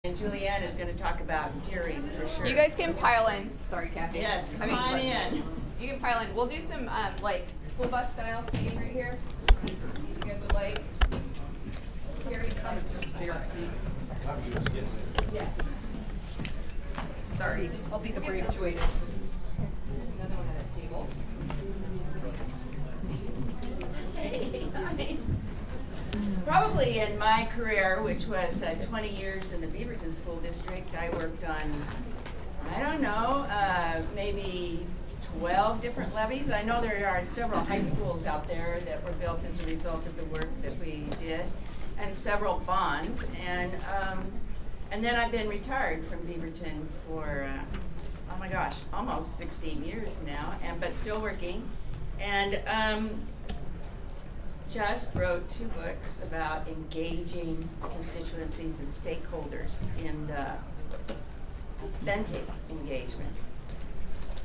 And Julianne is going to talk about deering for sure. You guys can pile in. Sorry, Kathy. Yes, come on in. You can pile in. We'll do some like school bus style seating right here. You guys would like. Here comes their seats. Yes. Sorry. I'll be the brain situated. There's another one at a table. Probably in my career, which was 20 years in the Beaverton School District, I worked on, I don't know, maybe 12 different levies. I know there are several high schools out there that were built as a result of the work that we did, and several bonds. And then I've been retired from Beaverton for, oh my gosh, almost 16 years now, but still working. And just wrote 2 books about engaging constituencies and stakeholders in the authentic engagement,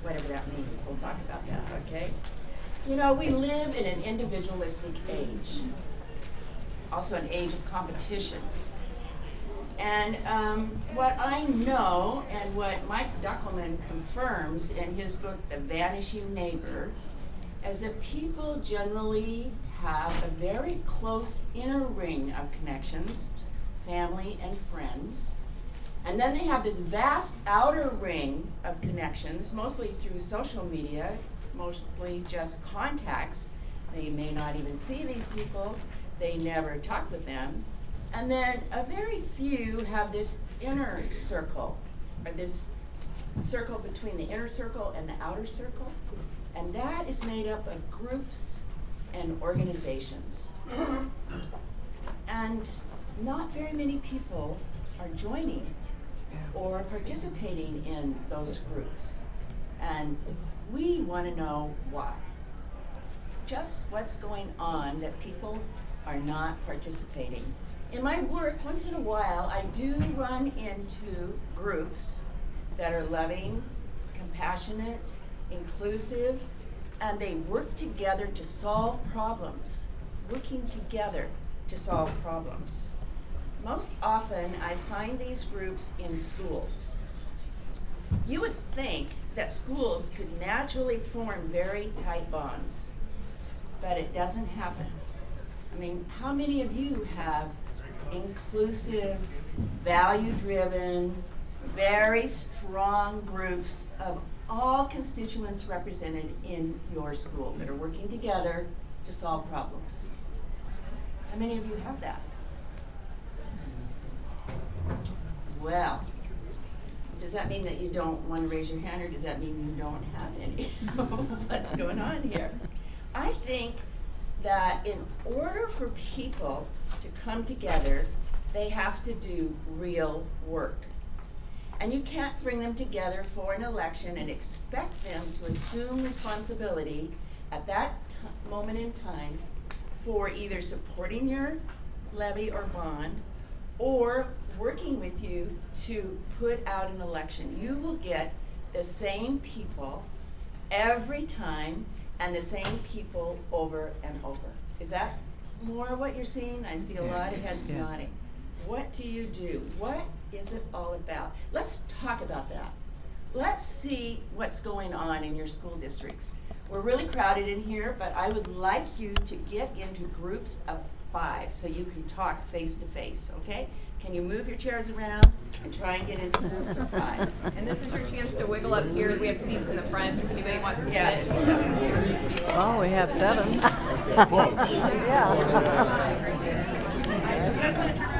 whatever that means. We'll talk about that, okay? You know, we live in an individualistic age, also an age of competition. And what I know, and what Mike Duckelman confirms in his book, The Vanishing Neighbor, is that people generally have a very close inner ring of connections, family and friends. And then they have this vast outer ring of connections, mostly through social media, mostly just contacts. They may not even see these people, they never talk with them. And then a very few have this inner circle, or this circle between the inner circle and the outer circle. And that is made up of groups and organizations. And not very many people are joining or participating in those groups. And we want to know why. Just what's going on that people are not participating. In my work, once in a while, I do run into groups that are loving, compassionate, inclusive, and they work together to solve problems, working together to solve problems. Most often, I find these groups in schools. You would think that schools could naturally form very tight bonds, but it doesn't happen. I mean, how many of you have inclusive, value-driven, very strong groups of all constituents represented in your school that are working together to solve problems? How many of you have that? Well, does that mean that you don't want to raise your hand, or does that mean you don't have any? What's going on here? I think that in order for people to come together, they have to do real work. And you can't bring them together for an election and expect them to assume responsibility at that moment in time for either supporting your levy or bond or working with you to put out an election. You will get the same people every time and the same people over and over. Is that more what you're seeing? I see a lot of heads nodding. What do you do? What is it all about? Let's talk about that. Let's see what's going on in your school districts. We're really crowded in here, but I would like you to get into groups of 5 so you can talk face to face, okay? Can you move your chairs around and try and get into groups of 5? And this is your chance to wiggle up here. We have seats in the front if anybody wants to Yeah, sit. Oh, we have 7. You guys want to turn